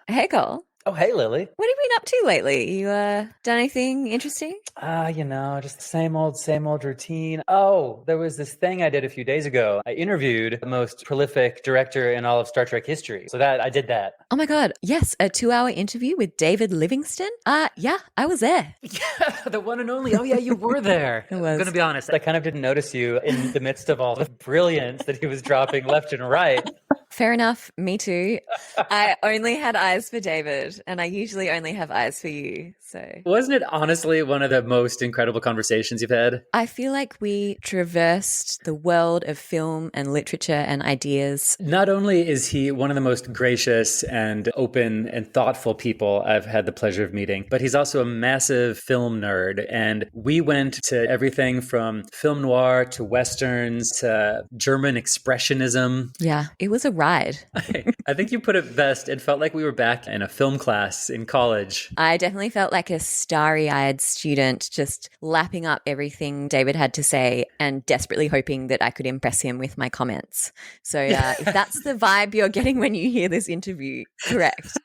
Hey, Cole. Oh, hey, Lily. What have you been up to lately? You done anything interesting? Just the same old routine. Oh, there was this thing I did a few days ago. I interviewed the most prolific director in all of Star Trek history. So I did that. Oh my God. Yes, a 2-hour interview with David Livingston. Yeah, I was there. Yeah, the one and only. Oh, yeah, you were there. I I'm was. going to be honest. I kind of didn't notice you in the midst of all the brilliance that he was dropping left and right. Fair enough. Me too. I only had eyes for David, and I usually only have eyes for you. So Wasn't it honestly one of the most incredible conversations you've had? I feel like we traversed the world of film and literature and ideas. Not only is he one of the most gracious and open and thoughtful people I've had the pleasure of meeting, but he's also a massive film nerd. And we went to everything from film noir to westerns to German expressionism. Yeah, it was a ride. I think you put it best. It felt like we were back in a film class in college. I definitely felt like a starry-eyed student just lapping up everything David had to say and desperately hoping that I could impress him with my comments. So if that's the vibe you're getting when you hear this interview, correct.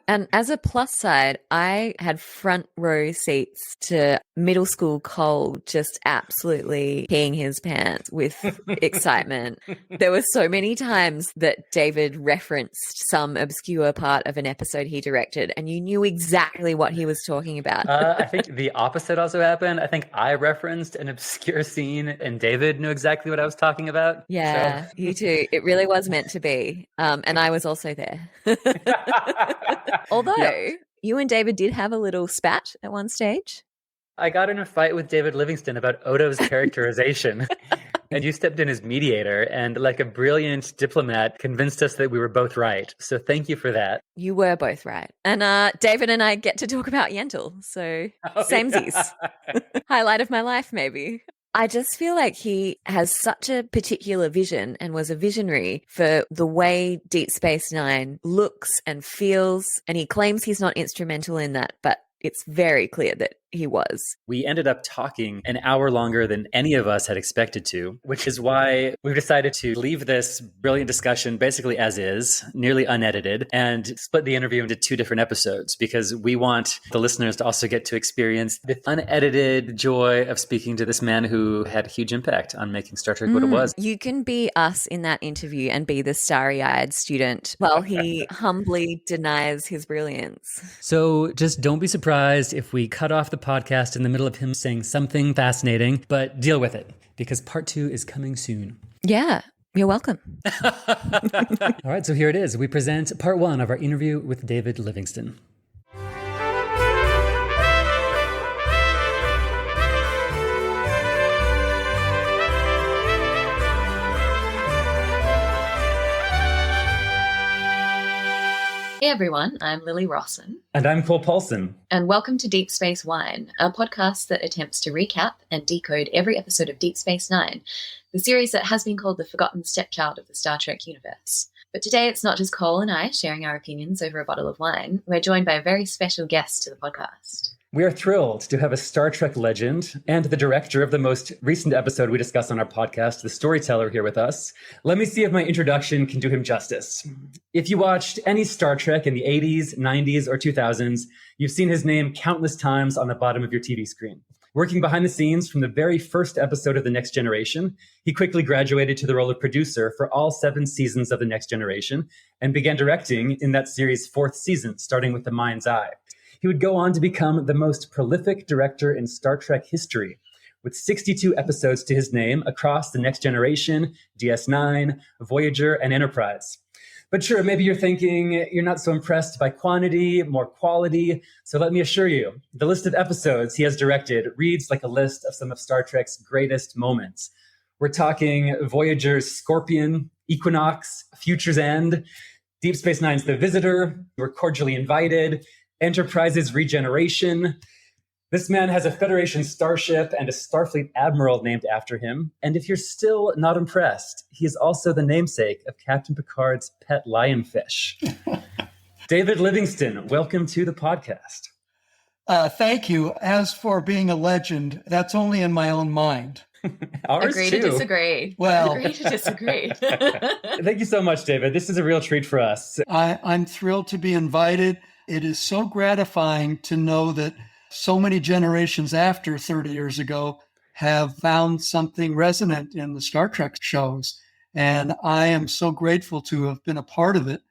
And as a plus side, I had front row seats to middle school Cole just absolutely peeing his pants with excitement. There were so many times that David referenced some obscure part of an episode he directed, and you knew exactly what he was talking about. I think the opposite also happened. I think I referenced an obscure scene and David knew exactly what I was talking about. Yeah, you too. It really was meant to be. And I was also there. Although you and David did have a little spat at one stage. I got in a fight with David Livingston about Odo's characterization. And you stepped in as mediator and, like a brilliant diplomat, convinced us that we were both right. So thank you for that. You were both right. And David and I get to talk about Yentl. So samesies. Yeah. Highlight of my life, maybe. I just feel like he has such a particular vision and was a visionary for the way Deep Space Nine looks and feels. And he claims he's not instrumental in that, but it's very clear that he was. We ended up talking an hour longer than any of us had expected to, which is why we've decided to leave this brilliant discussion basically as is, nearly unedited, and split the interview into 2 different episodes because we want the listeners to also get to experience the unedited joy of speaking to this man who had a huge impact on making Star Trek what it was. You can be us in that interview and be the starry-eyed student while he humbly denies his brilliance. So just don't be surprised if we cut off the podcast in the middle of him saying something fascinating, but deal with it because part 2 is coming soon. Yeah, you're welcome. All right, so here it is. We present part 1 of our interview with David Livingston. Hey everyone, I'm Lily Rawson. And I'm Cole Paulson. And welcome to Deep Space Wine, a podcast that attempts to recap and decode every episode of Deep Space Nine, the series that has been called the forgotten stepchild of the Star Trek universe. But today it's not just Cole and I sharing our opinions over a bottle of wine. We're joined by a very special guest to the podcast. We are thrilled to have a Star Trek legend and the director of the most recent episode we discussed on our podcast, the storyteller, here with us. Let me see if my introduction can do him justice. If you watched any Star Trek in the 80s, 90s, or 2000s, you've seen his name countless times on the bottom of your TV screen. Working behind the scenes from the very first episode of The Next Generation, he quickly graduated to the role of producer for all 7 seasons of The Next Generation and began directing in that series' 4th season, starting with The Mind's Eye. He would go on to become the most prolific director in Star Trek history, with 62 episodes to his name across The Next Generation, DS9, Voyager, and Enterprise. But sure, maybe you're thinking you're not so impressed by quantity, more quality. So let me assure you, the list of episodes he has directed reads like a list of some of Star Trek's greatest moments. We're talking Voyager's Scorpion, Equinox, Future's End, Deep Space Nine's The Visitor, You Are Cordially Invited, Enterprise's Regeneration. This man has a Federation starship and a Starfleet admiral named after him. And if you're still not impressed, he is also the namesake of Captain Picard's pet lionfish. David Livingston, welcome to the podcast. Thank you. As for being a legend, that's only in my own mind. Ours Agree too. to disagree. Well, Agree to disagree. Thank you so much, David. This is a real treat for us. I'm thrilled to be invited. It is so gratifying to know that so many generations after 30 years ago have found something resonant in the Star Trek shows. And I am so grateful to have been a part of it.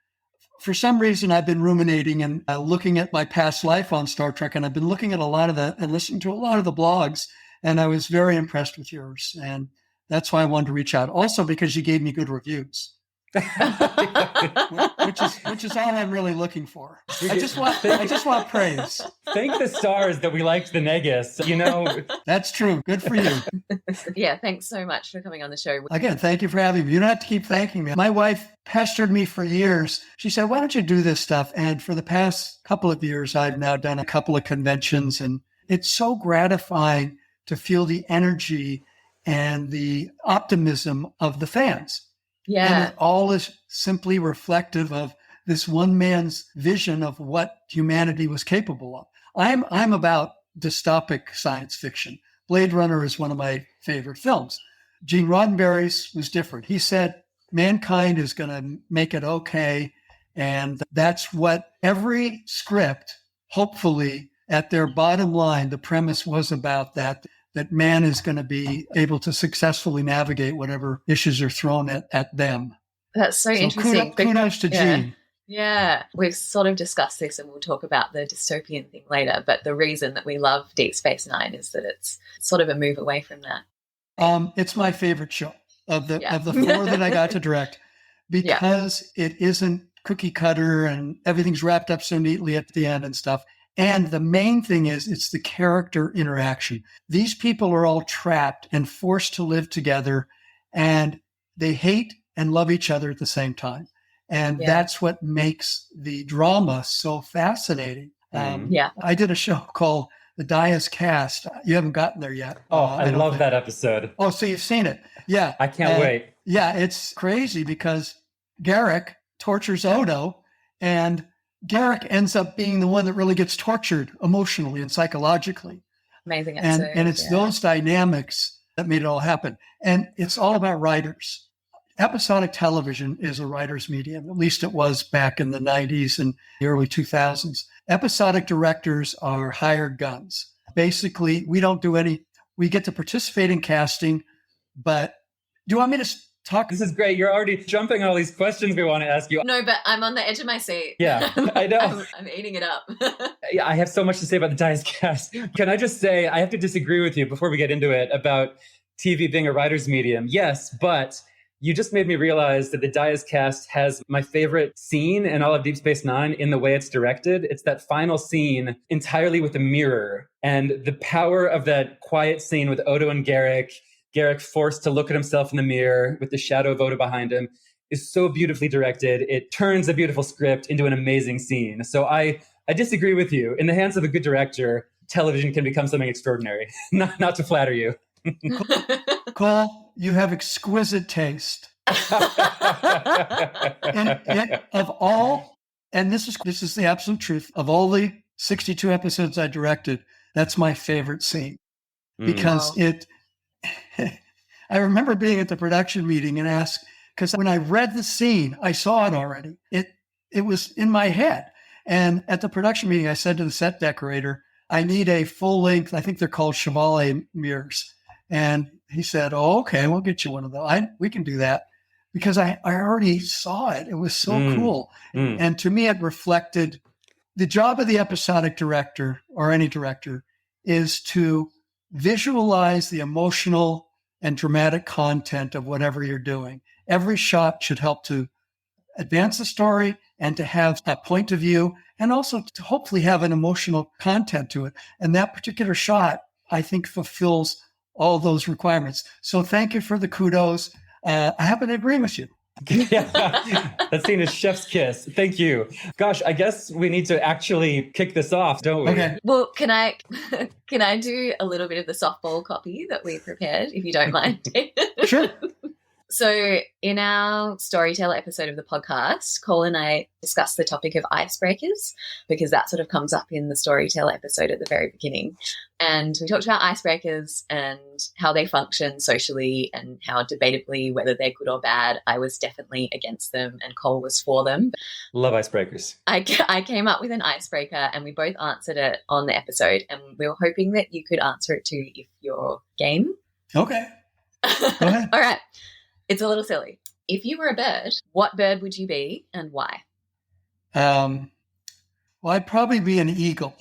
For some reason, I've been ruminating and looking at my past life on Star Trek, and I've been looking at a lot of that and listening to a lot of the blogs, and I was very impressed with yours. And that's why I wanted to reach out. Also, because you gave me good reviews. which is all I'm really looking for. I just want praise. Thank the stars that we liked the Negus. That's true. Good for you. Yeah, thanks so much for coming on the show. Again, thank you for having me. You don't have to keep thanking me. My wife pestered me for years. She said, "Why don't you do this stuff?" And for the past couple of years, I've now done a couple of conventions, and it's so gratifying to feel the energy and the optimism of the fans. Yeah. And it all is simply reflective of this one man's vision of what humanity was capable of. I'm about dystopic science fiction. Blade Runner is one of my favorite films. Gene Roddenberry's was different. He said, mankind is going to make it okay. And that's what every script, hopefully at their bottom line, the premise was about that man is going to be able to successfully navigate whatever issues are thrown at them. That's so interesting. Kudos to Gene. Yeah, we've sort of discussed this and we'll talk about the dystopian thing later, but the reason that we love Deep Space Nine is that it's sort of a move away from that. It's my favorite show of the four that I got to direct because it isn't cookie cutter and everything's wrapped up so neatly at the end and stuff. And the main thing is it's the character interaction. These people are all trapped and forced to live together, and they hate and love each other at the same time. And that's what makes the drama so fascinating. I did a show called The Dias Cast. You haven't gotten there yet. I love that episode. Oh, so you've seen it. Yeah. I can't wait. Yeah, it's crazy because Garrick tortures Odo, and Garrick ends up being the one that really gets tortured emotionally and psychologically. Amazing episode. And it's those dynamics that made it all happen. And it's all about writers. Episodic television is a writer's medium. At least it was back in the 90s and the early 2000s. Episodic directors are hired guns. Basically, we don't do we get to participate in casting, but do you want me to talk? This is great. You're already jumping all these questions we want to ask you. No, but I'm on the edge of my seat. Yeah, I know. I'm eating it up. Yeah, I have so much to say about the Dias Cast. Can I just say, I have to disagree with you before we get into it about TV being a writer's medium. Yes, but you just made me realize that the Dias Cast has my favorite scene in all of Deep Space Nine in the way it's directed. It's that final scene entirely with a mirror, and the power of that quiet scene with Odo and Garrick forced to look at himself in the mirror with the shadow of Odo behind him, is so beautifully directed. It turns a beautiful script into an amazing scene. So I disagree with you. In the hands of a good director, television can become something extraordinary. Not to flatter you. Cole, you have exquisite taste. and of all, and this is the absolute truth, of all the 62 episodes I directed, that's my favorite scene. Because I remember being at the production meeting and asked, because when I read the scene, I saw it already. It was in my head. And at the production meeting, I said to the set decorator, I need a full length, I think they're called Chevalier mirrors. And he said, "Oh, okay, we'll get you one of those. We can do that." Because I already saw it. It was so cool. And to me, it reflected the job of the episodic director or any director is to visualize the emotional and dramatic content of whatever you're doing. Every shot should help to advance the story and to have a point of view and also to hopefully have an emotional content to it. And that particular shot, I think, fulfills all those requirements. So thank you for the kudos. I happen to agree with you. Yeah, that scene is chef's kiss. Thank you. Gosh, I guess we need to actually kick this off, don't we? Okay. Well, can I do a little bit of the softball copy that we prepared, if you don't mind? Sure. So in our storyteller episode of the podcast, Cole and I discussed the topic of icebreakers because that sort of comes up in the storyteller episode at the very beginning. And we talked about icebreakers and how they function socially and how debatably whether they're good or bad. I was definitely against them and Cole was for them. Love icebreakers. I came up with an icebreaker and we both answered it on the episode, and we were hoping that you could answer it too if you're game. Okay. Go ahead. All right. It's a little silly. If you were a bird, what bird would you be and why? Well, I'd probably be an eagle.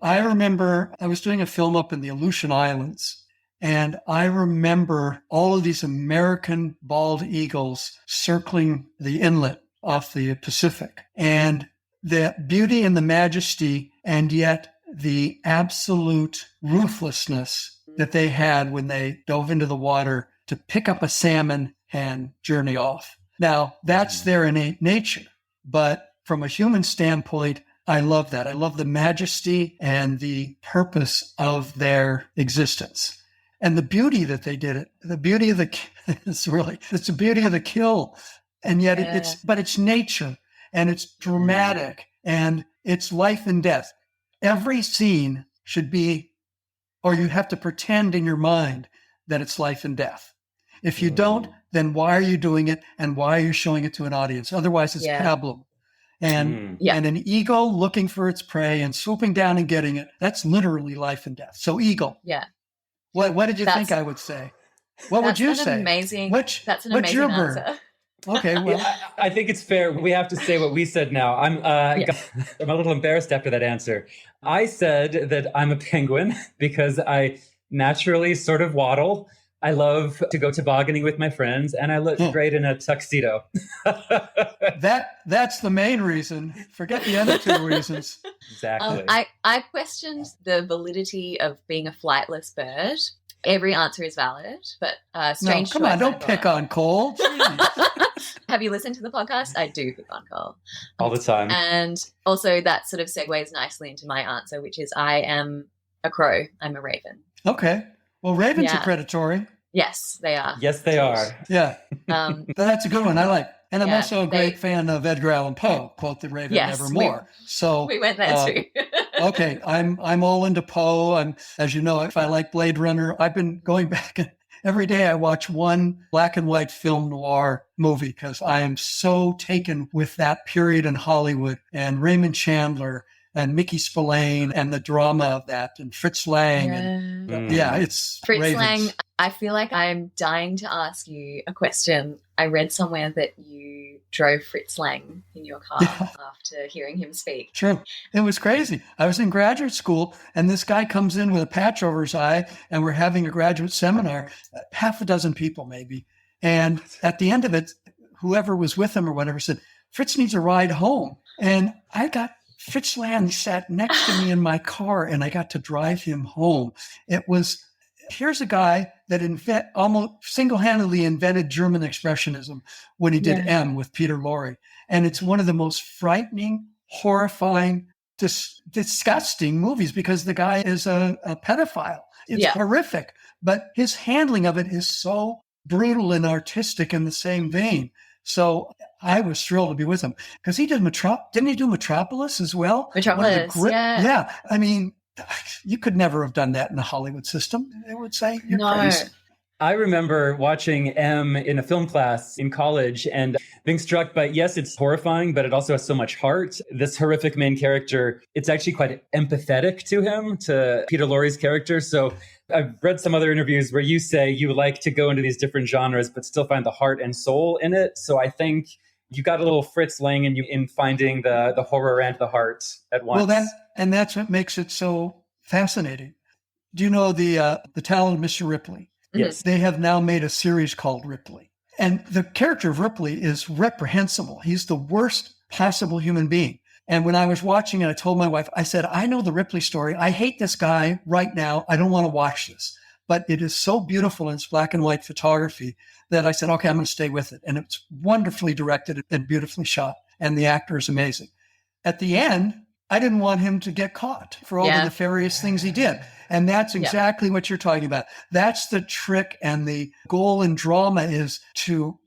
I remember I was doing a film up in the Aleutian Islands, and I remember all of these American bald eagles circling the inlet off the Pacific, and the beauty and the majesty, and yet the absolute ruthlessness that they had when they dove into the water to pick up a salmon and journey off. Now, that's their innate nature. But from a human standpoint, I love that. I love the majesty and the purpose of their existence. And the beauty that they did it, the beauty of it's the beauty of the kill. And yet it's nature, and it's dramatic, and it's life and death. Every scene should be, or you have to pretend in your mind that it's life and death. If you don't, then why are you doing it, and why are you showing it to an audience? Otherwise, it's pablum. And an eagle looking for its prey and swooping down and getting it, that's literally life and death. So eagle. Yeah. What did you think I would say? What would you say? That's an amazing answer. Okay, well. I think it's fair. We have to say what we said now. I'm a little embarrassed after that answer. I said that I'm a penguin because I naturally sort of waddle. I love to go tobogganing with my friends, and I look great in a tuxedo. That's the main reason. Forget the other two reasons. Exactly. I questioned the validity of being a flightless bird. Every answer is valid, but strange choice. No, come on, don't pick on Cole. Have you listened to the podcast? I do pick on Cole. All the time. And also that sort of segues nicely into my answer, which is I am a crow. I'm a raven. Okay. Well, ravens are predatory. Yes, they are. Yes, they are. Yeah. That's a good one. I like. And I'm also a great fan of Edgar Allan Poe, quote the Raven Nevermore. So we went there too. Okay, I'm all into Poe. And as you know, if I like Blade Runner, I've been going back and every day I watch one black and white film noir movie because I am so taken with that period in Hollywood and Raymond Chandler and Mickey Spillane and the drama of that, and Fritz Lang. It's Fritz Ravens. Lang. I feel like I'm dying to ask you a question. I read somewhere that you drove Fritz Lang in your car after hearing him speak. Sure. It was crazy. I was in graduate school, and this guy comes in with a patch over his eye, and we're having a graduate seminar, half a dozen people maybe. And at the end of it, whoever was with him or whatever said, Fritz needs a ride home. And I got Fritz Lang sat next to me in my car, and I got to drive him home. Here's a guy that almost single-handedly invented German Expressionism when he did M with Peter Lorre. And it's one of the most frightening, horrifying, disgusting movies because the guy is a pedophile. It's horrific. But his handling of it is so brutal and artistic in the same vein. So I was thrilled to be with him because he did didn't he do Metropolis as well? Metropolis, yeah. I mean, you could never have done that in the Hollywood system. They would say you're crazy. I remember watching M in a film class in college and being struck by, yes, it's horrifying, but it also has so much heart. This horrific main character, it's actually quite empathetic to him, to Peter Lorre's character. So I've read some other interviews where you say you like to go into these different genres, but still find the heart and soul in it. So I think you got a little Fritz Lang in you in finding the horror and the heart at once. Well, that's what makes it so fascinating. Do you know the talented Mr. Ripley? Yes. They have now made a series called Ripley. And the character of Ripley is reprehensible. He's the worst possible human being. And when I was watching it, I told my wife, I said, I know the Ripley story. I hate this guy right now. I don't want to watch this. But it is so beautiful in its black and white photography that I said, okay, I'm going to stay with it. And it's wonderfully directed and beautifully shot. And the actor is amazing. At the end, I didn't want him to get caught for all the nefarious things he did. And that's exactly what you're talking about. That's the trick, and the goal in drama is to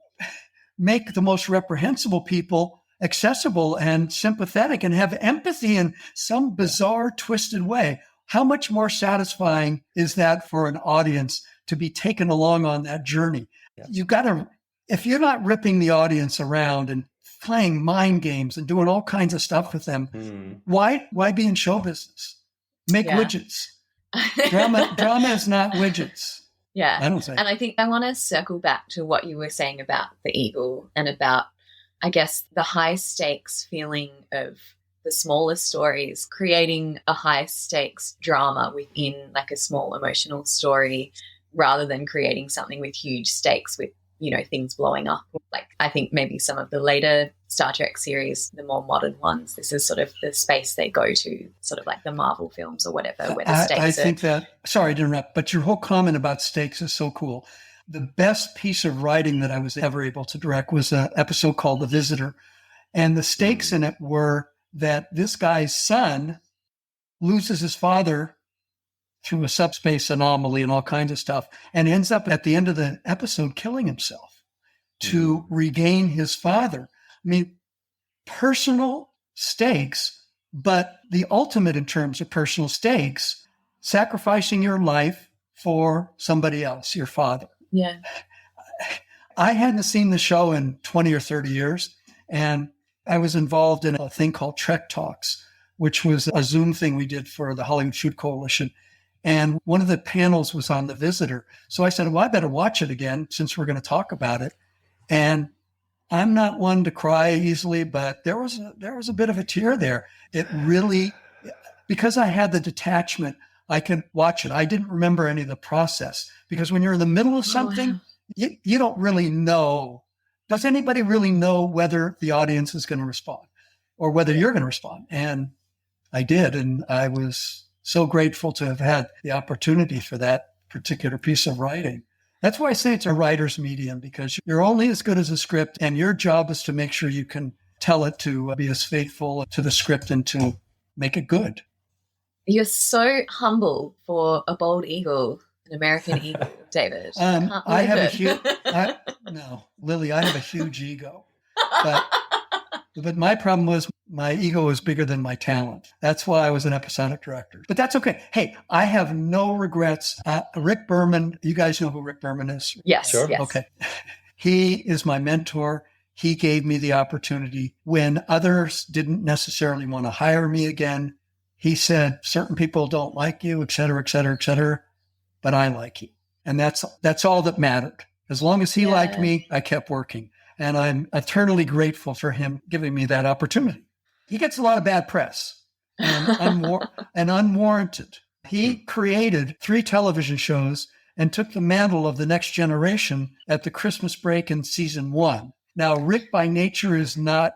make the most reprehensible people accessible and sympathetic and have empathy in some bizarre, twisted way. How much more satisfying is that for an audience to be taken along on that journey? Yeah. You got to, if you're not ripping the audience around and playing mind games and doing all kinds of stuff with them, why be in show business? Make widgets. Drama is not widgets. Yeah. I don't think. And I think I want to circle back to what you were saying about the eagle and about, I guess, the high stakes feeling of the smaller stories, creating a high stakes drama within like a small emotional story rather than creating something with huge stakes with, you know, things blowing up. Like I think maybe some of the later Star Trek series, the more modern ones, this is sort of the space they go to, sort of like the Marvel films or whatever, where the stakes I think that, sorry to interrupt, but your whole comment about stakes is so cool. The best piece of writing that I was ever able to direct was an episode called The Visitor. And the stakes in it were that this guy's son loses his father through a subspace anomaly and all kinds of stuff, and ends up at the end of the episode killing himself to regain his father. I mean, personal stakes, but the ultimate in terms of personal stakes, sacrificing your life for somebody else, your father. Yeah. I hadn't seen the show in 20 or 30 years, and I was involved in a thing called Trek Talks, which was a Zoom thing we did for the Hollywood Shoot Coalition. And one of the panels was on The Visitor. So I said, well, I better watch it again since we're going to talk about it. And I'm not one to cry easily, but there was a bit of a tear there. It really, because I had the detachment, I could watch it. I didn't remember any of the process, because when you're in the middle of something, you don't really know. Does anybody really know whether the audience is going to respond or whether you're going to respond? And I did. And I was so grateful to have had the opportunity for that particular piece of writing. That's why I say it's a writer's medium, because you're only as good as a script, and your job is to make sure you can tell it to be as faithful to the script and to make it good. You're so humble for a bald eagle, an American eagle, David. I have a huge, Lily, I have a huge ego, but my problem was my ego was bigger than my talent. That's why I was an episodic director, but that's okay. Hey, I have no regrets. Rick Berman, you guys know who Rick Berman is? Yes. Sure. Yes. Okay. He is my mentor. He gave me the opportunity when others didn't necessarily want to hire me again. He said, certain people don't like you, et cetera, et cetera, et cetera, but I like you. And that's all that mattered. As long as he liked me, I kept working. And I'm eternally grateful for him giving me that opportunity. He gets a lot of bad press and unwarranted. He created 3 television shows and took the mantle of The Next Generation at the Christmas break in season 1. Now, Rick by nature is not,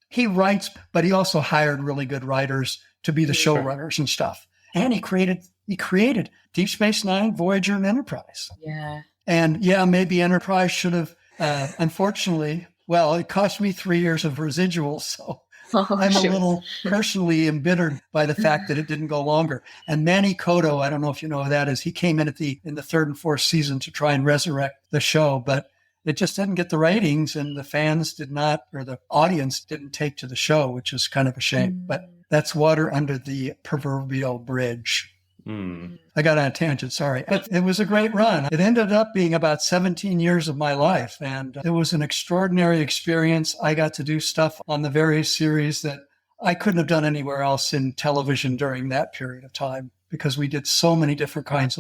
he writes, but he also hired really good writers to be the showrunners and stuff. And he created Deep Space Nine, Voyager, and Enterprise. Yeah. And maybe Enterprise should have, unfortunately, well, it cost me 3 years of residuals. So I'm a little personally embittered by the fact that it didn't go longer. And Manny Cotto, I don't know if you know who that is. He came in in the 3rd and 4th season to try and resurrect the show, but it just didn't get the ratings, and the fans did not, or the audience didn't take to the show, which is kind of a shame. But that's water under the proverbial bridge. I got on a tangent, sorry. But it was a great run. It ended up being about 17 years of my life, and it was an extraordinary experience. I got to do stuff on the various series that I couldn't have done anywhere else in television during that period of time, because we did so many different kinds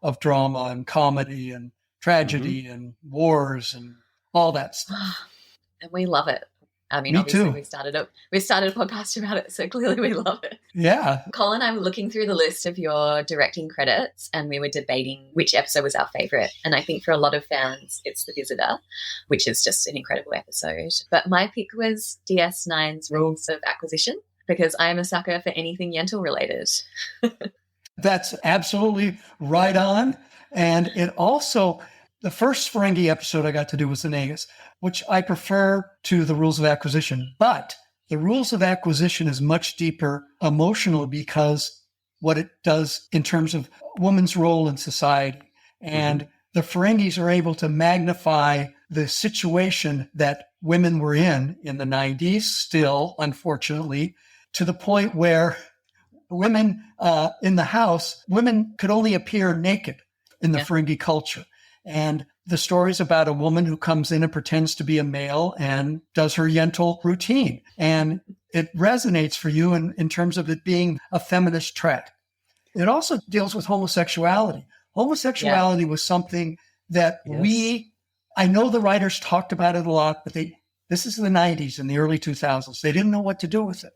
of drama and comedy and tragedy and wars and all that stuff. And we love it. I mean, Me obviously too. we started a podcast about it, so clearly we love it. Yeah. Colin and I were looking through the list of your directing credits, and we were debating which episode was our favorite. And I think for a lot of fans, it's The Visitor, which is just an incredible episode. But my pick was DS9's Rules of Acquisition, because I am a sucker for anything Yentl related. That's absolutely right on. And it also, the first Ferengi episode I got to do was the Nagus, which I prefer to the Rules of Acquisition. But The Rules of Acquisition is much deeper emotional because what it does in terms of woman's role in society. And the Ferengis are able to magnify the situation that women were in the 90s, still, unfortunately, to the point where women in the house, women could only appear naked in the Ferengi culture. And the story's about a woman who comes in and pretends to be a male and does her Yentl routine. And it resonates for you in terms of it being a feminist threat. It also deals with homosexuality. Homosexuality was something that I know the writers talked about it a lot, but this is the 90s and the early 2000s. They didn't know what to do with it,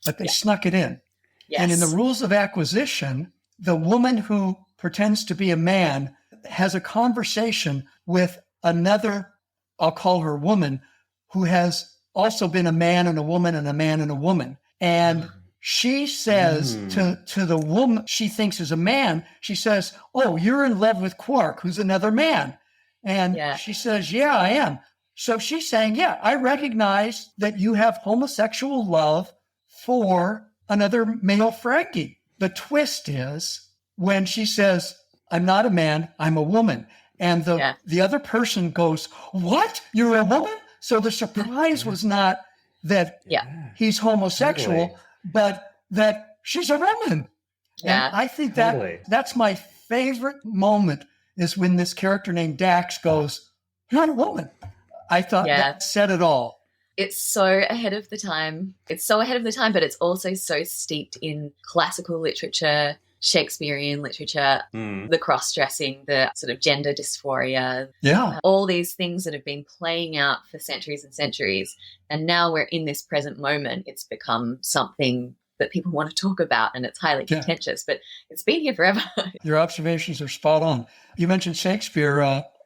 but they snuck it in. Yes. And in the Rules of Acquisition, the woman who pretends to be a man has a conversation with another, I'll call her woman, who has also been a man and a woman and a man and a woman. And she says to the woman she thinks is a man, she says, "Oh, you're in love with Quark, who's another man." And she says, "Yeah, I am." So she's saying, "Yeah, I recognize that you have homosexual love for another male Ferengi." The twist is when she says, "I'm not a man, I'm a woman." And the other person goes, "What? You're a woman?" So the surprise was not that he's homosexual, but that she's a woman. Yeah. And I think that's my favorite moment is when this character named Dax goes, "You're not a woman." I thought that said it all. It's so ahead of the time. It's so ahead of the time, but it's also so steeped in classical literature, Shakespearean literature, the cross-dressing, the sort of gender dysphoria, all these things that have been playing out for centuries and centuries. And now we're in this present moment. It's become something that people want to talk about, and it's highly contentious, but it's been here forever. Your observations are spot on. You mentioned Shakespeare.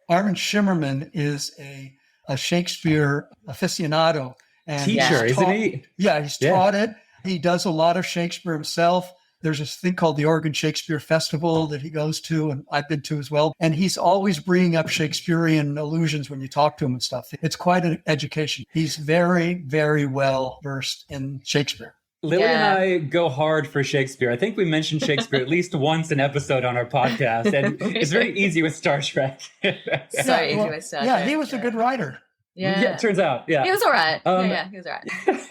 Armin Shimmerman is a Shakespeare aficionado. And teacher, isn't he? Yeah, he's taught it. He does a lot of Shakespeare himself. There's this thing called the Oregon Shakespeare Festival that he goes to, and I've been to as well. And he's always bringing up Shakespearean allusions when you talk to him and stuff. It's quite an education. He's very, very well versed in Shakespeare. Lily and I go hard for Shakespeare. I think we mentioned Shakespeare at least once an episode on our podcast, and it's very easy with Star Trek. Easy with Star Trek. Yeah, he was a good writer. Yeah, it turns out. Yeah, he was all right. He was all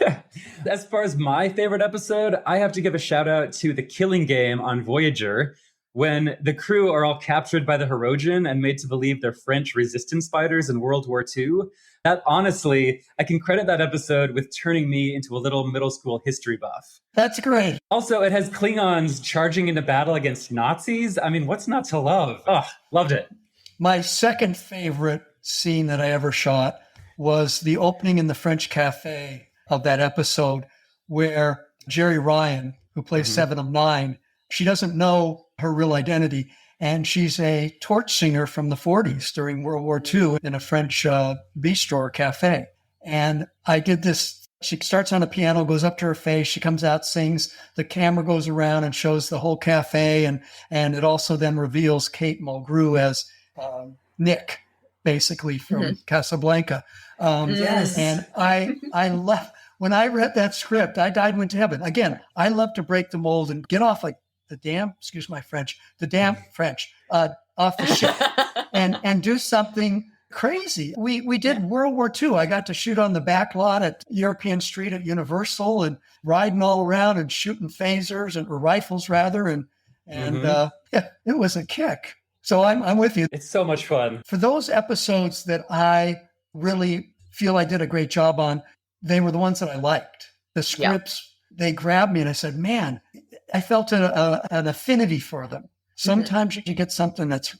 right. As far as my favorite episode, I have to give a shout out to the Killing Game on Voyager, when the crew are all captured by the Hirogen and made to believe they're French resistance fighters in World War II. That honestly, I can credit that episode with turning me into a little middle school history buff. That's great. Also, it has Klingons charging into battle against Nazis. I mean, what's not to love? Oh, loved it. My second favorite scene that I ever shot was the opening in the French cafe of that episode where Jerry Ryan, who plays Seven of Nine, she doesn't know her real identity. And she's a torch singer from the 40s during World War II in a French bistro or cafe. And I did this. She starts on a piano, goes up to her face. She comes out, sings. The camera goes around and shows the whole cafe. And it also then reveals Kate Mulgrew as Nick, basically from Casablanca. Yes. And I love, when I read that script, I died and went to heaven. Again, I love to break the mold and get off like the damn French, off the ship and do something crazy. We did World War II. I got to shoot on the back lot at European Street at Universal and riding all around and shooting phasers or rifles rather. And it was a kick. So I'm with you. It's so much fun. For those episodes that I really feel I did a great job on, they were the ones that I liked. The scripts, they grabbed me and I said, man, I felt an affinity for them. Sometimes you get something that's,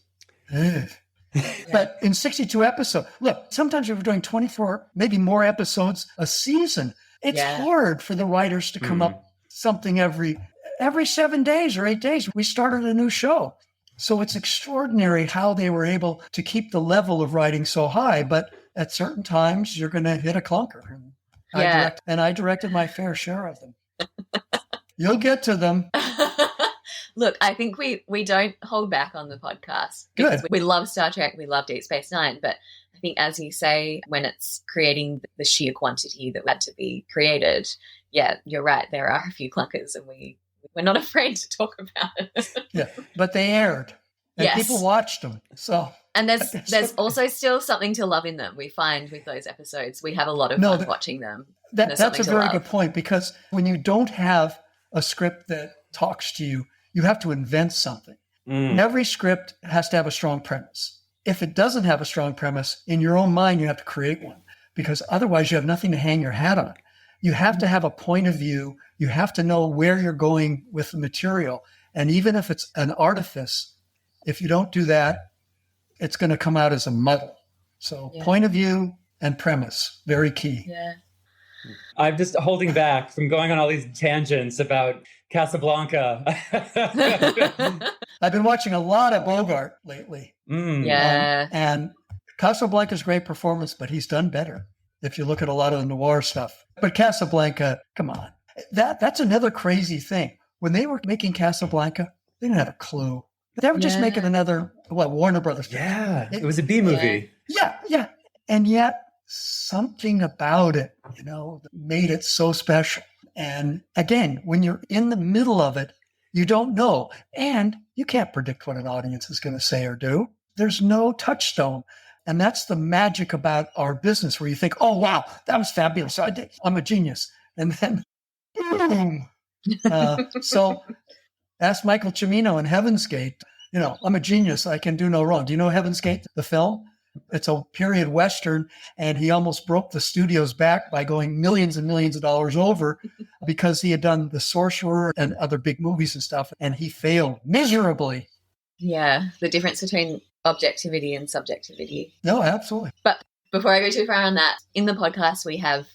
but in 62 episodes, look, sometimes we were doing 24, maybe more episodes a season. It's hard for the writers to come up something every 7 days or 8 days. We started a new show. So it's extraordinary how they were able to keep the level of writing so high, but at certain times you're going to hit a clunker. I directed my fair share of them. You'll get to them. Look, I think we don't hold back on the podcast. Good. We love Star Trek. We love Deep Space Nine. But I I think, as you say, when it's creating the sheer quantity that had to be created, yeah, you're right. There are a few clunkers, and we're not afraid to talk about it. Yeah, but they aired, and Yes. people watched them. So, and there's also still something to love in them. We find with those episodes, we have a lot of fun watching them. That's a very good point, because when you don't have a script that talks to you, you have to invent something. Every script has to have a strong premise. If it doesn't have a strong premise, in your own mind, you have to create one, because otherwise you have nothing to hang your hat on. You have to have a point of view. You have to know where you're going with the material. And even if it's an artifice, if you don't do that, it's going to come out as a muddle. So point of view and premise, very key. Yeah. I'm just holding back from going on all these tangents about Casablanca. I've been watching a lot of Bogart lately. Yeah. And Casablanca's great performance, but he's done better if you look at a lot of the noir stuff. But Casablanca, come on. That's another crazy thing. When they were making Casablanca, they didn't have a clue. They were just making another, Warner Brothers. Yeah, it was a B movie. Yeah. And yet something about it, made it so special. And again, when you're in the middle of it, you don't know. And you can't predict what an audience is going to say or do. There's no touchstone. And that's the magic about our business, where you think, oh, wow, that was fabulous. I'm a genius. And then, boom. So ask Michael Cimino in Heaven's Gate, I'm a genius. I can do no wrong. Do you know Heaven's Gate, the film? It's a period Western, and he almost broke the studio's back by going millions and millions of dollars over because he had done The Sorcerer and other big movies and stuff, and he failed miserably. Yeah, the difference between objectivity and subjectivity. No, absolutely. But before I go too far on that, in the podcast we have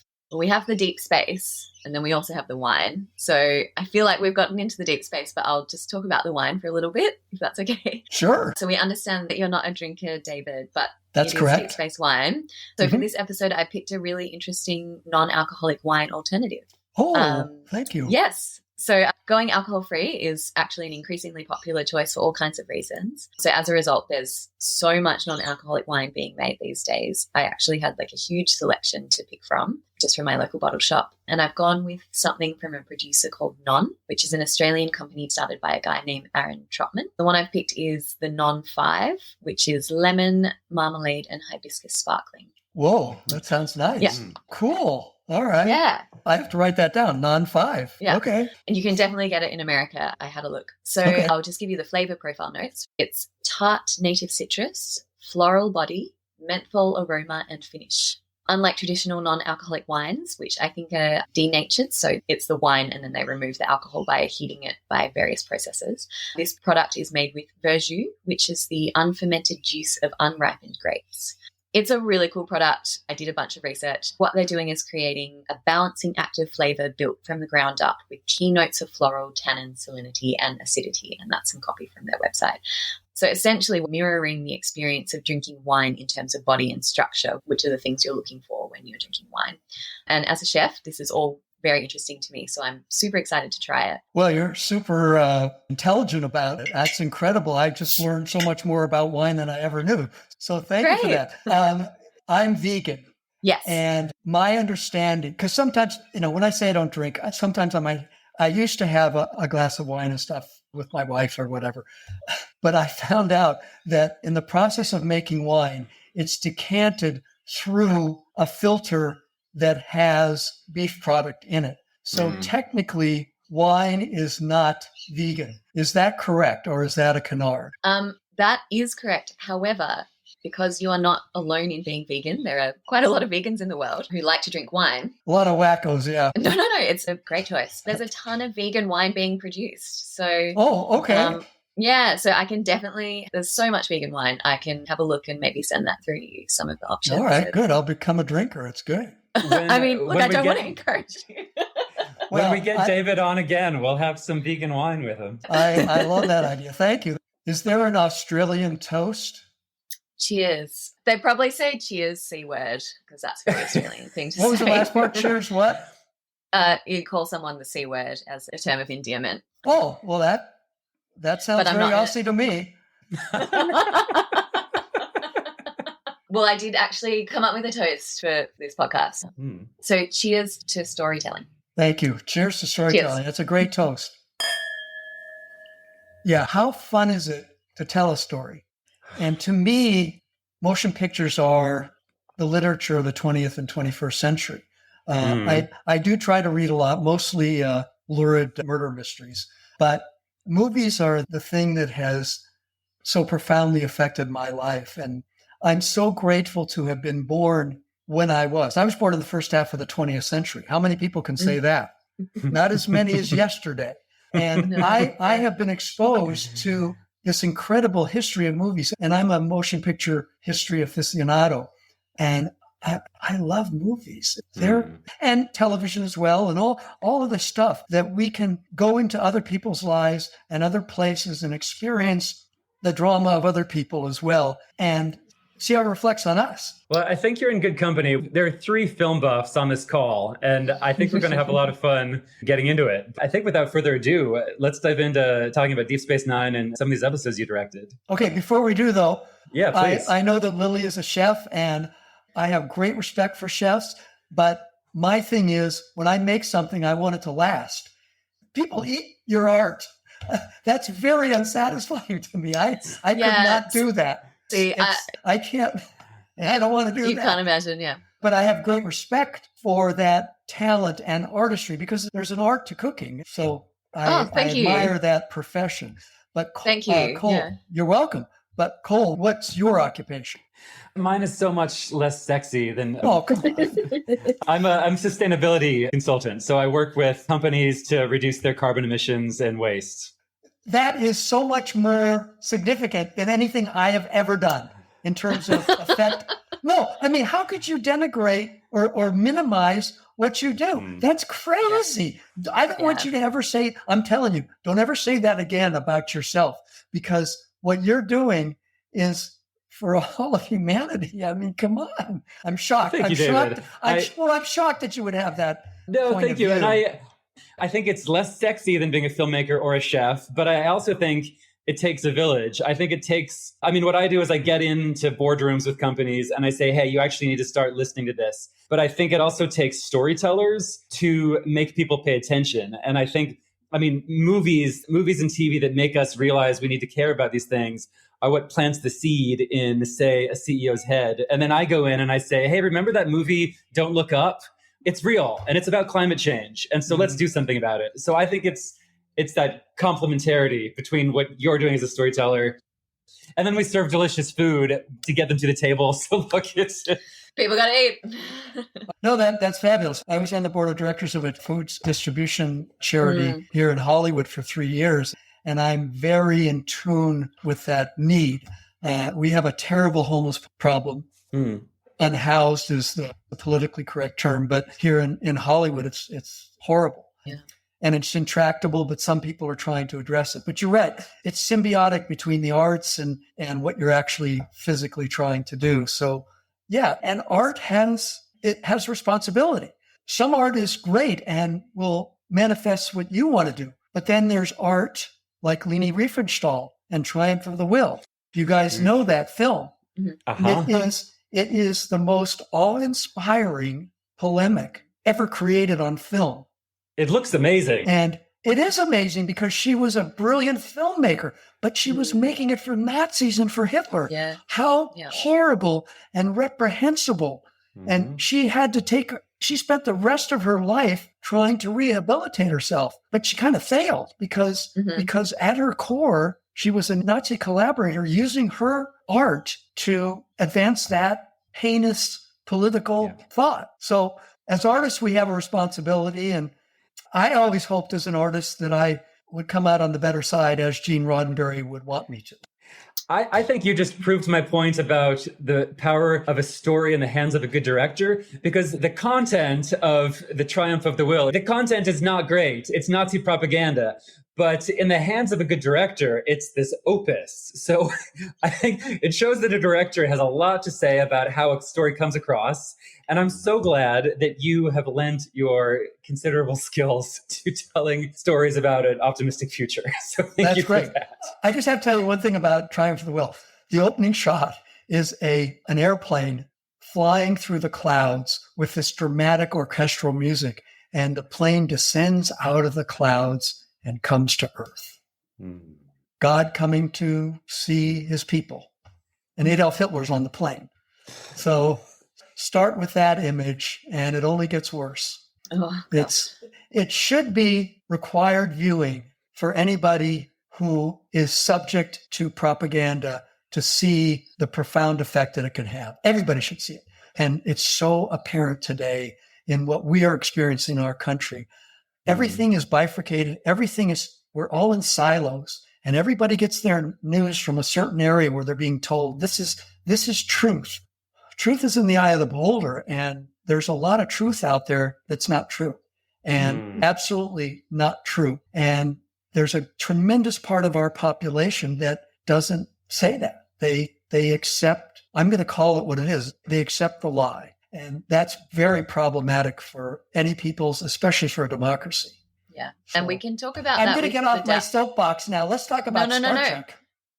the deep space, and then we also have the wine. So I feel like we've gotten into the deep space, but I'll just talk about the wine for a little bit, if that's okay. Sure. So we understand that you're not a drinker, David, but that's correct. Deep space wine. So for this episode, I picked a really interesting non-alcoholic wine alternative. Oh, thank you. Yes. So going alcohol-free is actually an increasingly popular choice for all kinds of reasons. So as a result, there's so much non-alcoholic wine being made these days. I actually had a huge selection to pick from, just from my local bottle shop. And I've gone with something from a producer called Non, which is an Australian company started by a guy named Aaron Trotman. The one I've picked is the Non 5, which is lemon, marmalade, and hibiscus sparkling. Whoa, that sounds nice. Yeah. Cool. All right. Yeah. I have to write that down. Non 5. Yeah. Okay. And you can definitely get it in America. I had a look. So I'll just give you the flavor profile notes. It's tart native citrus, floral body, menthol aroma, and finish. Unlike traditional non-alcoholic wines, which I think are denatured, so it's the wine and then they remove the alcohol by heating it by various processes. This product is made with verjus, which is the unfermented juice of unripened grapes. It's a really cool product. I did a bunch of research. What they're doing is creating a balancing active flavor built from the ground up with key notes of floral, tannin, salinity, and acidity. And that's some copy from their website. So essentially we're mirroring the experience of drinking wine in terms of body and structure, which are the things you're looking for when you're drinking wine. And as a chef, this is all very interesting to me. So I'm super excited to try it. Well, you're super intelligent about it. That's incredible. I just learned so much more about wine than I ever knew. So thank you for that. I'm vegan. Yes. And my understanding, because sometimes, when I say I don't drink, sometimes I used to have a glass of wine and stuff with my wife or whatever. But I found out that in the process of making wine, it's decanted through a filter that has beef product in it. So technically, wine is not vegan. Is that correct, or is that a canard? That is correct. However, because you are not alone in being vegan, there are quite a lot of vegans in the world who like to drink wine. A lot of wackos, yeah. No, it's a great choice. There's a ton of vegan wine being produced. So, oh, okay. Yeah, so I can definitely, there's so much vegan wine. I can have a look and maybe send that through to you, some of the options. All right, good. I'll become a drinker. It's good. I mean, look, I don't want to encourage you. When we get David on again, we'll have some vegan wine with him. I love that idea. Thank you. Is there an Australian toast? Cheers. They probably say cheers, C word, because that's a very Australian thing to say. What was the last part? Cheers what? You call someone the C word as a term of endearment. Oh, well, that sounds very Aussie to me. Well, I did actually come up with a toast for this podcast. So cheers to storytelling. Thank you. Cheers to storytelling. Cheers. That's a great toast. Yeah. How fun is it to tell a story? And to me, motion pictures are the literature of the 20th and 21st century. I do try to read a lot, mostly lurid murder mysteries, but movies are the thing that has so profoundly affected my life. And I'm so grateful to have been born when I was. I was born in the first half of the 20th century. How many people can say that? Not as many as yesterday. And I have been exposed to this incredible history of movies. And I'm a motion picture history aficionado. And I love movies. And television as well, and all of the stuff that we can go into other people's lives and other places and experience the drama of other people as well, and see how it reflects on us. Well, I think you're in good company. There are 3 film buffs on this call, and I think we're going to have a lot of fun getting into it. I think without further ado, let's dive into talking about Deep Space Nine and some of these episodes you directed. Okay, before we do though, yeah, please. I know that Lily is a chef, and I have great respect for chefs, but my thing is when I make something, I want it to last. People eat your art. That's very unsatisfying to me. I could not do that. See, I can't. I don't want to do that. You can't imagine, yeah. But I have great respect for that talent and artistry because there's an art to cooking. So I admire that profession. But thank you, Cole, you're welcome. But Cole, what's your occupation? Mine is so much less sexy than. Oh, come on. I'm a sustainability consultant, so I work with companies to reduce their carbon emissions and waste. That is so much more significant than anything I have ever done in terms of effect. No, I mean, how could you denigrate or minimize what you do? That's crazy. I don't want you to ever say, I'm telling you, don't ever say that again about yourself, because what you're doing is for all of humanity. I mean, come on. I'm shocked. Thank you, David. I'm shocked that you would have that. No, point thank of you. view. And I think it's less sexy than being a filmmaker or a chef, but I also think it takes a village. I think it takes, what I do is I get into boardrooms with companies and I say, hey, you actually need to start listening to this. But I think it also takes storytellers to make people pay attention. And I think, movies and TV that make us realize we need to care about these things are what plants the seed in, say, a CEO's head. And then I go in and I say, hey, remember that movie, Don't Look Up? It's real and it's about climate change. And so let's do something about it. So I think it's that complementarity between what you're doing as a storyteller. And then we serve delicious food to get them to the table. So look, it's... People got to eat. No, that's fabulous. I was on the board of directors of a foods distribution charity here in Hollywood for 3 years. And I'm very in tune with that need. We have a terrible homeless problem. Unhoused is the politically correct term, but here in Hollywood, it's horrible. Yeah. And it's intractable, but some people are trying to address it. But you're right. It's symbiotic between the arts and what you're actually physically trying to do. So yeah, and art has responsibility. Some art is great and will manifest what you want to do. But then there's art like Leni Riefenstahl and Triumph of the Will. You guys know that film. It is the most awe-inspiring polemic ever created on film. It looks amazing. And it is amazing because she was a brilliant filmmaker, but she was making it for Nazis and for Hitler. Yeah. How horrible and reprehensible. And she spent the rest of her life trying to rehabilitate herself, but she kind of failed because at her core, she was a Nazi collaborator using her art to advance that heinous political thought. So as artists, we have a responsibility. And I always hoped as an artist that I would come out on the better side, as Gene Roddenberry would want me to. I think you just proved my point about the power of a story in the hands of a good director, because the content of The Triumph of the Will, the content is not great. It's Nazi propaganda. But in the hands of a good director, it's this opus. So I think it shows that a director has a lot to say about how a story comes across. And I'm so glad that you have lent your considerable skills to telling stories about an optimistic future. So thank you for that. I just have to tell you one thing about Triumph of the Will. The opening shot is an airplane flying through the clouds with this dramatic orchestral music. And the plane descends out of the clouds and comes to Earth. God coming to see his people. And Adolf Hitler's on the plane. So start with that image, and it only gets worse. It should be required viewing for anybody who is subject to propaganda to see the profound effect that it can have. Everybody should see it. And it's so apparent today in what we are experiencing in our country. Everything is bifurcated. We're all in silos, and everybody gets their news from a certain area where they're being told this is truth. Truth is in the eye of the beholder, and there's a lot of truth out there that's not true, and absolutely not true. And there's a tremendous part of our population that doesn't say that. They accept, I'm going to call it what it is. They accept the lie. And that's very problematic for any people's, especially for a democracy. Yeah. So, and we can talk about I'm going to get off my soapbox now. Let's talk about Star Trek.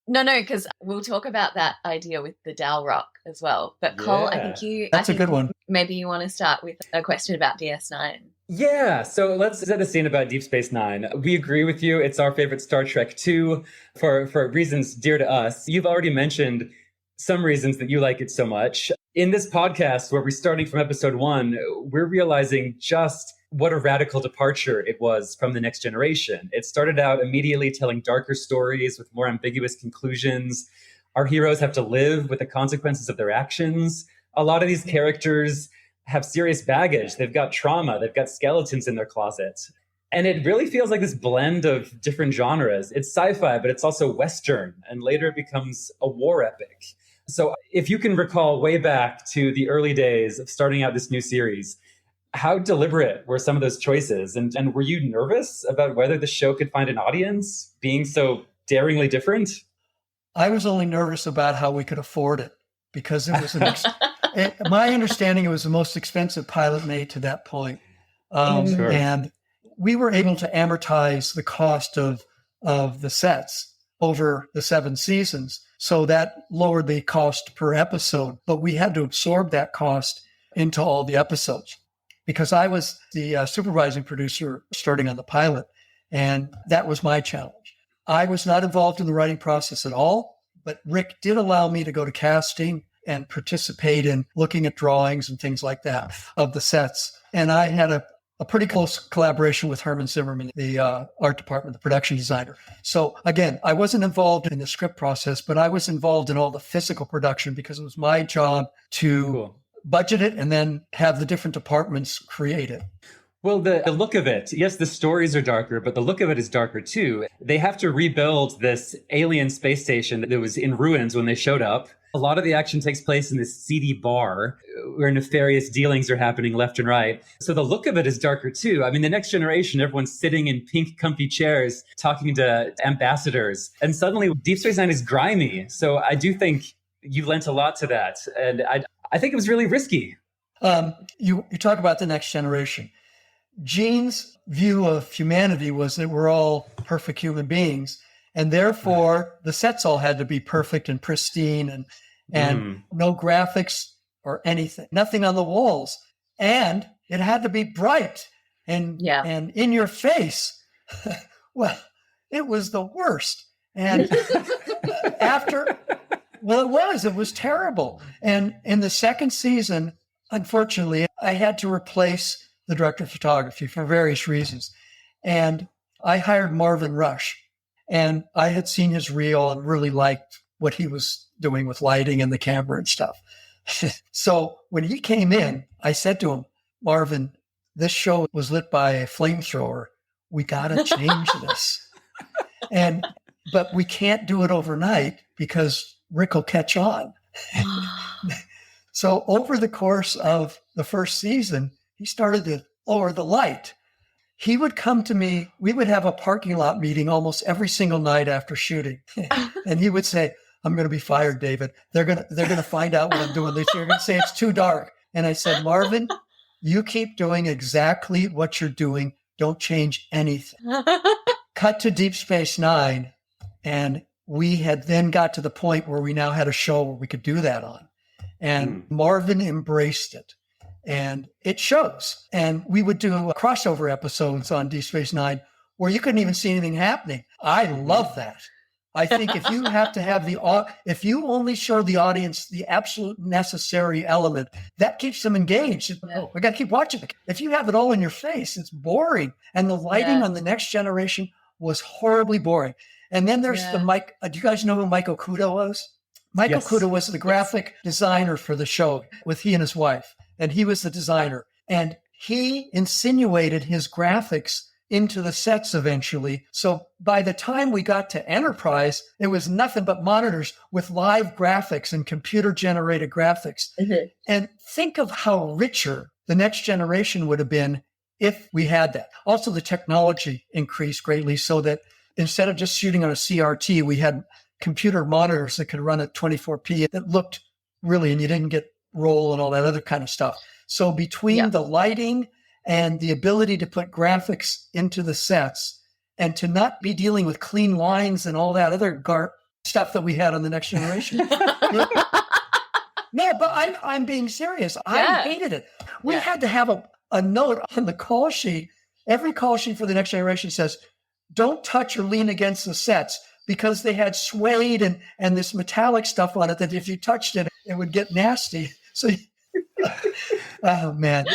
No, because we'll talk about that idea with the Dalrock as well. But Cole, I think that's a good one. Maybe you want to start with a question about DS9. Yeah, so let's set the scene about Deep Space Nine. We agree with you. It's our favorite Star Trek too, for reasons dear to us. You've already mentioned some reasons that you like it so much. In this podcast, where we're starting from episode 1, we're realizing just what a radical departure it was from The Next Generation. It started out immediately telling darker stories with more ambiguous conclusions. Our heroes have to live with the consequences of their actions. A lot of these characters have serious baggage. They've got trauma. They've got skeletons in their closets. And it really feels like this blend of different genres. It's sci-fi, but it's also Western. And later it becomes a war epic. So if you can recall way back to the early days of starting out this new series, how deliberate were some of those choices? And were you nervous about whether the show could find an audience being so daringly different? I was only nervous about how we could afford it, because it was my understanding, it was the most expensive pilot made to that point. Sure. And we were able to amortize the cost of the sets over the 7 seasons. So that lowered the cost per episode, but we had to absorb that cost into all the episodes, because I was the supervising producer starting on the pilot, and that was my challenge. I was not involved in the writing process at all, but Rick did allow me to go to casting and participate in looking at drawings and things like that of the sets. And I had a pretty close collaboration with Herman Zimmerman, the art department, the production designer. So again, I wasn't involved in the script process, but I was involved in all the physical production, because it was my job to budget it and then have the different departments create it. Well, the look of it, yes, the stories are darker, but the look of it is darker too. They have to rebuild this alien space station that was in ruins when they showed up. A lot of the action takes place in this seedy bar where nefarious dealings are happening left and right. So the look of it is darker too. I mean, The Next Generation, everyone's sitting in pink, comfy chairs talking to ambassadors. And suddenly Deep Space Nine is grimy. So I do think you lent a lot to that. And I think it was really risky. You talk about The Next Generation. Gene's view of humanity was that we're all perfect human beings. And therefore, the sets all had to be perfect and pristine and no graphics or anything, nothing on the walls. And it had to be bright and in your face. Well, it was the worst. And it was terrible. And in the second season, unfortunately, I had to replace the director of photography for various reasons. And I hired Marvin Rush. And I had seen his reel and really liked what he was doing with lighting and the camera and stuff. So when he came in, I said to him, Marvin, this show was lit by a flamethrower. We got to change this. But we can't do it overnight because Rick will catch on. So over the course of the first season, he started to lower the light. He would come to me. We would have a parking lot meeting almost every single night after shooting. And he would say, I'm going to be fired, David. They're going to find out what I'm doing. They're going to say it's too dark. And I said, Marvin, you keep doing exactly what you're doing. Don't change anything. Cut to Deep Space Nine. And we had then got to the point where we now had a show where we could do that on. And Marvin embraced it. And it shows. And we would do crossover episodes on Deep Space Nine where you couldn't even see anything happening. I love that. I think if you have to have if you only show the audience the absolute necessary element, that keeps them engaged. Oh, we got to keep watching. If you have it all in your face, it's boring. And the lighting on The Next Generation was horribly boring. And then there's the Mike. Do you guys know who Mike Okuda was? Mike Okuda was the graphic designer for the show with he and his wife. And he was the designer. And he insinuated his graphics into the sets eventually. So by the time we got to Enterprise, it was nothing but monitors with live graphics and computer-generated graphics. Mm-hmm. And think of how richer The Next Generation would have been if we had that. Also, the technology increased greatly so that instead of just shooting on a CRT, we had computer monitors that could run at 24p that looked really, and you didn't get roll and all that other kind of stuff. So between the lighting and the ability to put graphics into the sets and to not be dealing with clean lines and all that other stuff that we had on The Next Generation. No, but I'm being serious. I hated it. We had to have a note on the call sheet. Every call sheet for The Next Generation says, don't touch or lean against the sets, because they had suede and this metallic stuff on it that if you touched it, it would get nasty. So, oh man.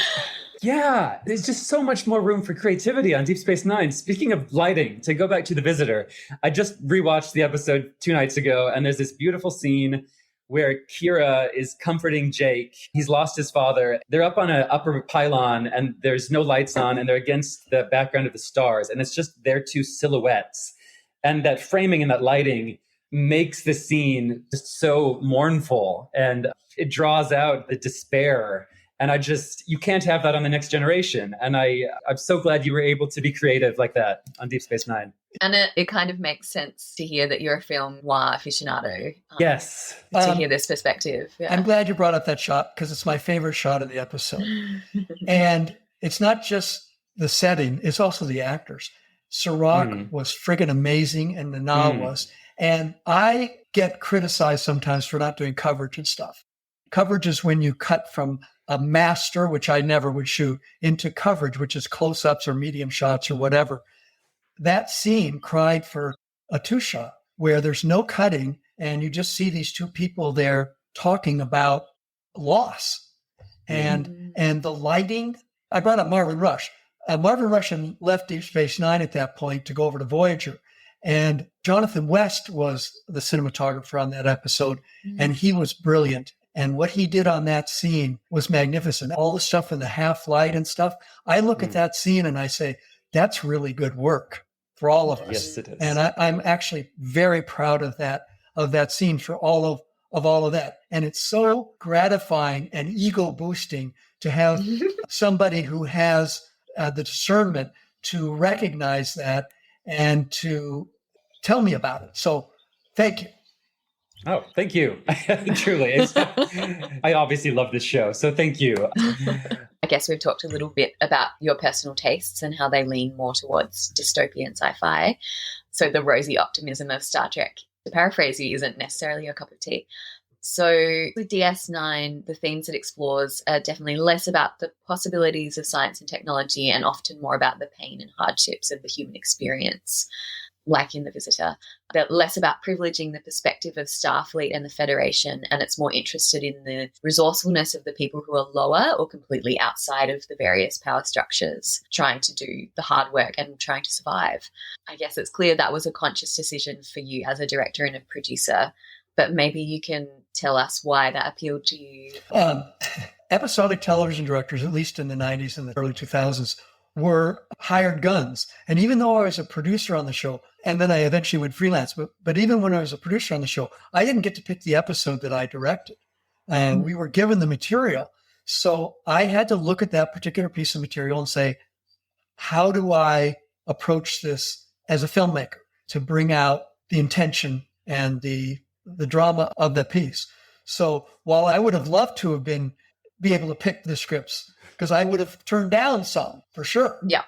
Yeah, there's just so much more room for creativity on Deep Space Nine. Speaking of lighting, to go back to The Visitor, I just rewatched the episode 2 nights ago, and there's this beautiful scene where Kira is comforting Jake. He's lost his father. They're up on an upper pylon, and there's no lights on, and they're against the background of the stars, and it's just their two silhouettes. And that framing and that lighting makes the scene just so mournful, and it draws out the despair. And you can't have that on The Next Generation. And I'm so glad you were able to be creative like that on Deep Space Nine. And it kind of makes sense to hear that you're a film noir aficionado. Yes. To hear this perspective. Yeah. I'm glad you brought up that shot because it's my favorite shot of the episode. And it's not just the setting, it's also the actors. Sirach was friggin' amazing, and Nana was. And I get criticized sometimes for not doing coverage and stuff. Coverage is when you cut from a master, which I never would shoot, into coverage, which is close-ups or medium shots or whatever. That scene cried for a 2-shot where there's no cutting and you just see these two people there talking about loss. And the lighting, I brought up Marvin Rush. Marvin Rush had left Deep Space Nine at that point to go over to Voyager. And Jonathan West was the cinematographer on that episode, and he was brilliant. And what he did on that scene was magnificent. All the stuff in the half light and stuff. I look at that scene and I say, that's really good work for all of us. Yes, it is. And I'm actually very proud of that scene for all of that. And it's so gratifying and ego boosting to have somebody who has the discernment to recognize that and to tell me about it. So thank you. Oh, thank you. Truly. I obviously love this show, so thank you. I guess we've talked a little bit about your personal tastes and how they lean more towards dystopian sci-fi. So the rosy optimism of Star Trek, to paraphrase you, isn't necessarily your cup of tea. So with DS9, the themes it explores are definitely less about the possibilities of science and technology and often more about the pain and hardships of the human experience. Like in The Visitor, they're less about privileging the perspective of Starfleet and the Federation, and it's more interested in the resourcefulness of the people who are lower or completely outside of the various power structures, trying to do the hard work and trying to survive. I guess it's clear that was a conscious decision for you as a director and a producer, but maybe you can tell us why that appealed to you. Episodic television directors, at least in the 90s and the early 2000s, were hired guns. And even though I was a producer on the show, and then I eventually would freelance, but even when I was a producer on the show, I didn't get to pick the episode that I directed. And we were given the material. So I had to look at that particular piece of material and say, how do I approach this as a filmmaker to bring out the intention and the drama of the piece? So while I would have loved to have be able to pick the scripts, because I would have turned down some for sure. Yeah.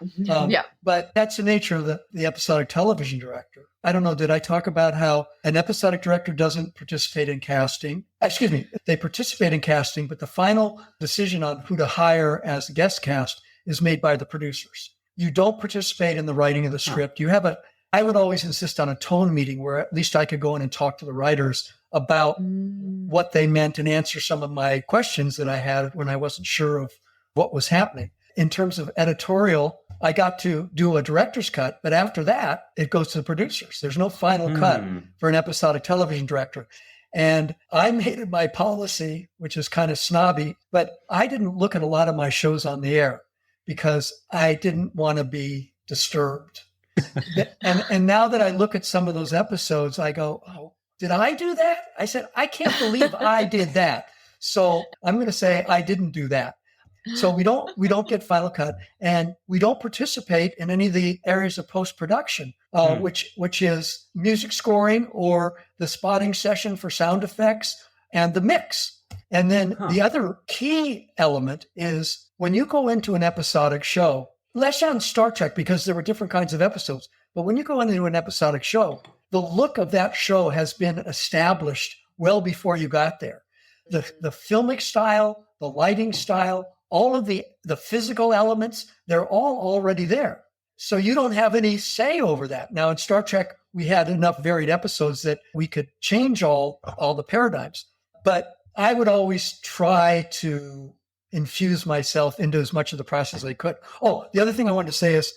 But that's the nature of the episodic television director. I don't know, did I talk about how an episodic director doesn't participate in casting? Excuse me, they participate in casting, but the final decision on who to hire as guest cast is made by the producers. You don't participate in the writing of the script. I would always insist on a tone meeting where at least I could go in and talk to the writers about what they meant and answer some of my questions that I had when I wasn't sure of what was happening. In terms of editorial, I got to do a director's cut, but after that, it goes to the producers. There's no final cut for an episodic television director. And I made it my policy, which is kind of snobby, but I didn't look at a lot of my shows on the air because I didn't want to be disturbed. And now that I look at some of those episodes, I go, oh, did I do that? I said, I can't believe I did that. So I'm going to say I didn't do that. So we don't get final cut, and we don't participate in any of the areas of post-production, which is music scoring or the spotting session for sound effects and the mix. And then the other key element is when you go into an episodic show, less on Star Trek because there were different kinds of episodes, but when you go into an episodic show, the look of that show has been established well before you got there. The filmic style, the lighting style, all of the physical elements, they're all already there. So you don't have any say over that. Now in Star Trek, we had enough varied episodes that we could change all the paradigms. But I would always try to infuse myself into as much of the process as I could. Oh, the other thing I wanted to say is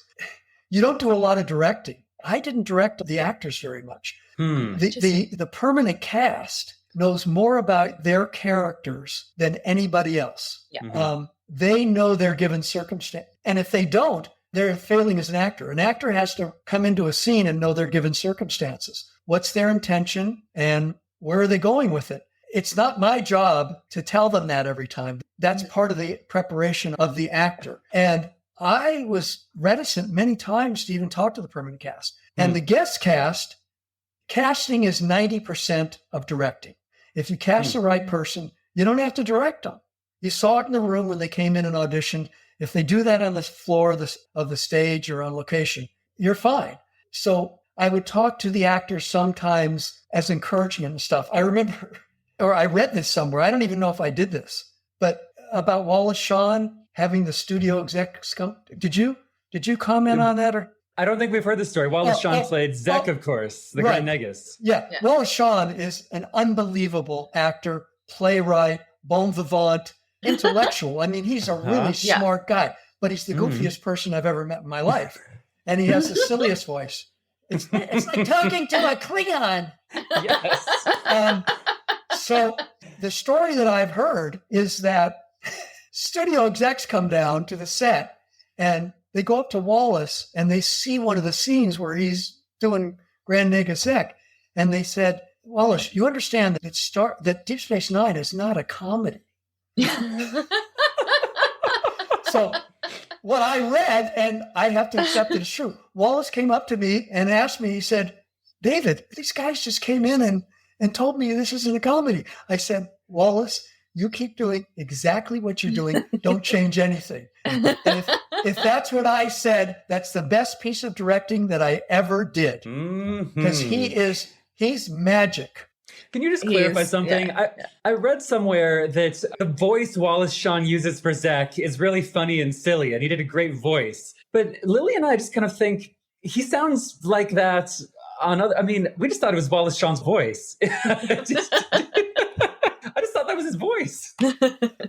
you don't do a lot of directing. I didn't direct the actors very much. The permanent cast knows more about their characters than anybody else. Yeah. They know their given circumstance. And if they don't, they're failing as an actor. An actor has to come into a scene and know their given circumstances. What's their intention and where are they going with it? It's not my job to tell them that every time. That's part of the preparation of the actor. And I was reticent many times to even talk to the permanent cast. And the guest casting is 90% of directing. If you cast the right person, you don't have to direct them. You saw it in the room when they came in and auditioned. If they do that on the floor of the stage or on location, you're fine. So I would talk to the actors sometimes as encouragement and stuff. I remember, or I read this somewhere. I don't even know if I did this, but about Wallace Shawn having the studio execs come. Did you comment on that? Or I don't think we've heard this story. Wallace Shawn played Zek, of course, the Grand Negus. Yeah. Wallace Shawn is an unbelievable actor, playwright, bon vivant, intellectual. I mean, he's a really smart guy, but he's the goofiest person I've ever met in my life. And he has the silliest voice. It's like talking to a Klingon. Yes. So the story that I've heard is that studio execs come down to the set and they go up to Wallace and they see one of the scenes where he's doing Grand Negus Zek. And they said, Wallace, you understand that Deep Space Nine is not a comedy. So what I read, and I have to accept it as true, Wallace came up to me and asked me, he said, David, these guys just came in and told me this isn't a comedy. I said, Wallace, you keep doing exactly what you're doing. Don't change anything. And if that's what I said, that's the best piece of directing that I ever did. Because he's magic. Can you just clarify something? I read somewhere that the voice Wallace Shawn uses for Zek is really funny and silly, and he did a great voice. But Lily and I just kind of think he sounds like that on other. I mean, we just thought it was Wallace Shawn's voice. I just thought that was his voice.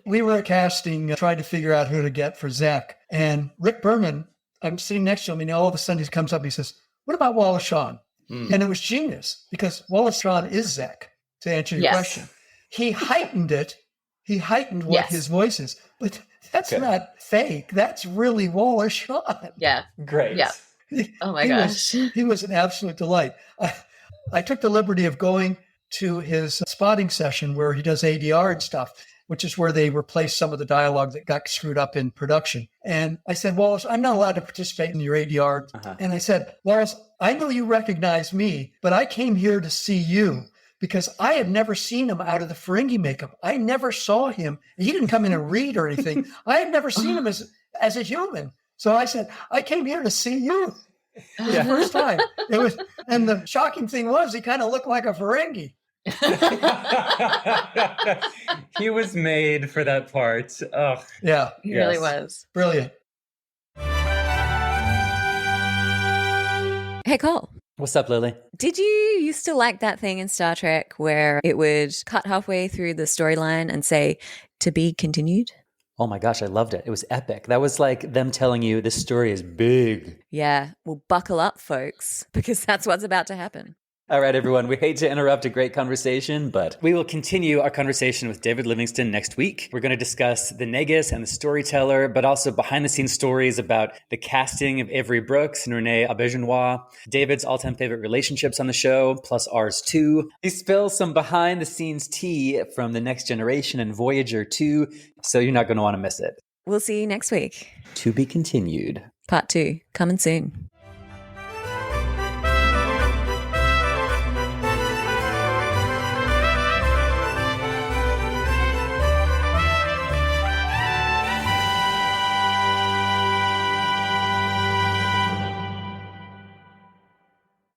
We were casting, trying to figure out who to get for Zek, and Rick Berman. I'm sitting next to him, and all of a sudden he comes up. He says, "What about Wallace Shawn?" And it was genius because Wallace Shawn is Zek, to answer your question. He heightened it. He heightened what his voice is. But that's not fake. That's really Wallace Shawn. Yeah. Great. Yeah. Oh my gosh. He was an absolute delight. I took the liberty of going to his spotting session where he does ADR and stuff, which is where they replaced some of the dialogue that got screwed up in production. And I said, Wallace, I'm not allowed to participate in your ADR. And I said, Wallace, I know you recognize me, but I came here to see you. because I had never seen him out of the Ferengi makeup. I never saw him. He didn't come in and read or anything. I had never seen him as a human. So I said, I came here to see you. It was the first time. And the shocking thing was he kind of looked like a Ferengi. He was made for that part. Oh, yeah. He really was. Brilliant. Hey, Cole. What's up, Lily? Did you used to like that thing in Star Trek where it would cut halfway through the storyline and say, to be continued? Oh my gosh, I loved it. It was epic. That was like them telling you this story is big. Yeah, well, buckle up, folks, because that's what's about to happen. All right, everyone. We hate to interrupt a great conversation, but we will continue our conversation with David Livingston next week. We're going to discuss the Negus and the storyteller, but also behind-the-scenes stories about the casting of Avery Brooks and Renee Auberjonois, David's all-time favorite relationships on the show, plus ours too. He spills some behind-the-scenes tea from the Next Generation and Voyager 2, so you're not going to want to miss it. We'll see you next week. To be continued. Part 2, coming soon.